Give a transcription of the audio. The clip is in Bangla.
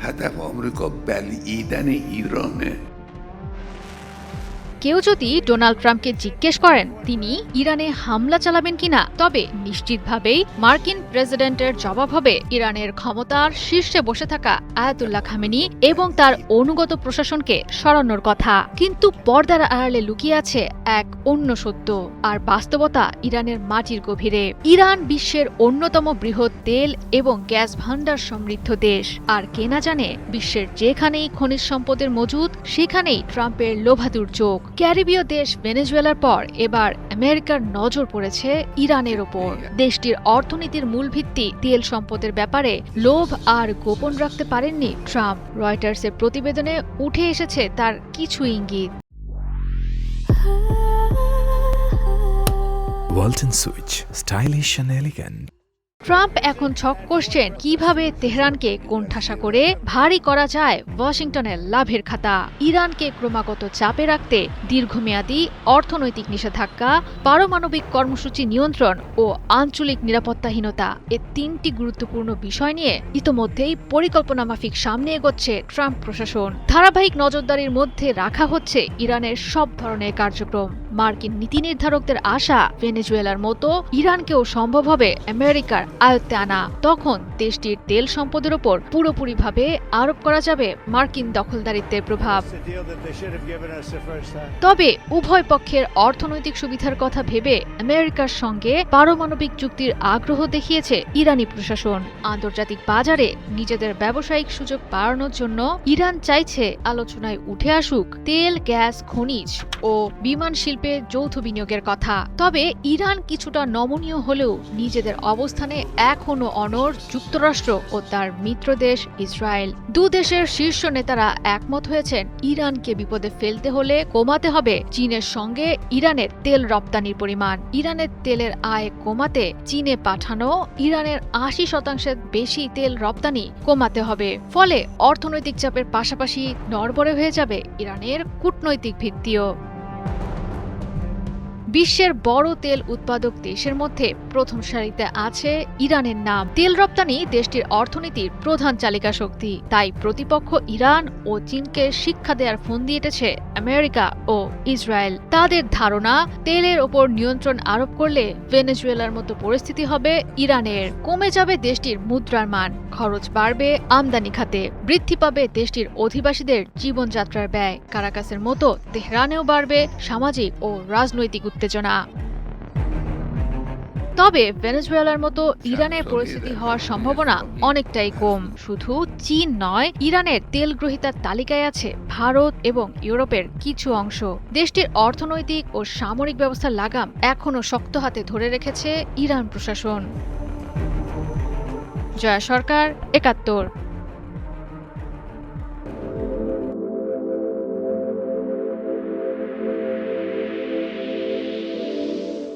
هدف آمریکا بلعیدن ایرانه. কেউ যদি ডোনাল্ড ট্রাম্পকে জিজ্ঞেস করেন তিনি ইরানে হামলা চালাবেন কিনা, তবে নিশ্চিতভাবেই মার্কিন প্রেসিডেন্টের জবাব হবে ইরানের ক্ষমতার শীর্ষে বসে থাকা আয়াতুল্লাহ খামেনি এবং তার অনুগত প্রশাসনকে সরানোর কথা। কিন্তু পর্দার আড়ালে লুকিয়ে আছে এক অন্য সত্য আর বাস্তবতা ইরানের মাটির গভীরে। ইরান বিশ্বের অন্যতম বৃহৎ তেল এবং গ্যাস ভাণ্ডার সমৃদ্ধ দেশ, আর কে না জানে বিশ্বের যেখানেই খনিজ সম্পদের মজুদ সেখানেই ট্রাম্পের লোভাতুর চোখ। ক্যারিবীয় দেশ ভেনেজুয়েলার পর এবার আমেরিকার নজর পড়েছে ইরানের ওপর। দেশটির অর্থনীতির মূল ভিত্তি তেল সম্পদের ব্যাপারে লোভ আর গোপন রাখতে পারেননি ট্রাম্প। রয়টার্সের প্রতিবেদনে উঠে এসেছে তার কিছু ইঙ্গিত। Walton Switch, stylish and elegant. Trump এখন ছক কষছেন কিভাবে তেহরানকে কোণঠাসা করে ভারী করা যায় ওয়াশিংটনের লাভের খাতা। ইরানকে ক্রমাগত চাপে রাখতে দীর্ঘমেয়াদী অর্থনৈতিক নিষেধাজ্ঞা, পারমাণবিক কর্মসূচি নিয়ন্ত্রণ ও আঞ্চলিক নিরাপত্তাহীনতা, এ তিনটি গুরুত্বপূর্ণ বিষয় নিয়ে ইতোমধ্যেই পরিকল্পনা মাফিক সামনে এগোচ্ছে ট্রাম্প প্রশাসন। ধারাবাহিক নজরদারির মধ্যে রাখা হচ্ছে ইরানের সব ধরনের কার্যক্রম। মার্কিন নীতি নির্ধারকদের আশা ভেনেজুয়েলার মতো ইরানকেও সম্ভব হবে আমেরিকার আয়ত্তে আনা। তখন দেশটির তেল সম্পদের ওপর পুরোপুরিভাবে আরোপ করা যাবে মার্কিন দখলদারিত্বের প্রভাব। তবে উভয় পক্ষের অর্থনৈতিক সুবিধার কথা ভেবে আমেরিকার সঙ্গে পারমাণবিক চুক্তির আগ্রহ দেখিয়েছে ইরানি প্রশাসন। আন্তর্জাতিক বাজারে নিজেদের ব্যবসায়িক সুযোগ বাড়ানোর জন্য ইরান চাইছে আলোচনায় উঠে আসুক তেল, গ্যাস, খনিজ ও বিমান শিল্পে যৌথ বিনিয়োগের কথা। তবে ইরান কিছুটা নমনীয় হলেও নিজেদের অবস্থানে এখনো অনড় যুক্তরাষ্ট্র ও তার মিত্র দেশ ইসরায়েল। দু দেশের শীর্ষ নেতারা একমত হয়েছেন ইরানকে বিপদে ফেলতে হলে কমাতে হবে চীনের সঙ্গে ইরানের তেল রপ্তানির পরিমাণ। ইরানের তেলের আয় কমাতে চীনে পাঠানো ইরানের ৮০% বেশি তেল রপ্তানি কমাতে হবে। ফলে অর্থনৈতিক চাপের পাশাপাশি নড়বড়ে হয়ে যাবে ইরানের কূটনৈতিক ভিত্তিও। বিশ্বের বড় তেল উৎপাদক দেশের মধ্যে প্রথম সারিতে আছে ইরানের নাম। তেল রপ্তানি দেশটির অর্থনীতির প্রধান চালিকা শক্তি। তাই প্রতিপক্ষ ইরান ও চীনকে শিক্ষা দেওয়ার ফন্দি এঁটেছে আমেরিকা ও ইসরায়েল। তাদের ধারণা তেলের ওপর নিয়ন্ত্রণ আরোপ করলে ভেনেজুয়েলার মতো পরিস্থিতি হবে ইরানের। কমে যাবে দেশটির মুদ্রার মান, খরচ বাড়বে আমদানি খাতে, বৃদ্ধি পাবে দেশটির অধিবাসীদের জীবনযাত্রার ব্যয়। কারাকাসের মতো তেহরানেও বাড়বে সামাজিক ও রাজনৈতিক উত্তেজনা। তবে ভেনেজুয়েলার মতো ইরানের পরিস্থিতি হওয়ার সম্ভাবনা অনেকটাই কম। শুধু চীন নয়, ইরানের তেল গ্রহীতার তালিকায় আছে ভারত এবং ইউরোপের কিছু অংশ। দেশটির অর্থনৈতিক ও সামরিক ব্যবস্থার লাগাম এখনো শক্ত হাতে ধরে রেখেছে ইরান প্রশাসন। জয়া সরকার, ৭১।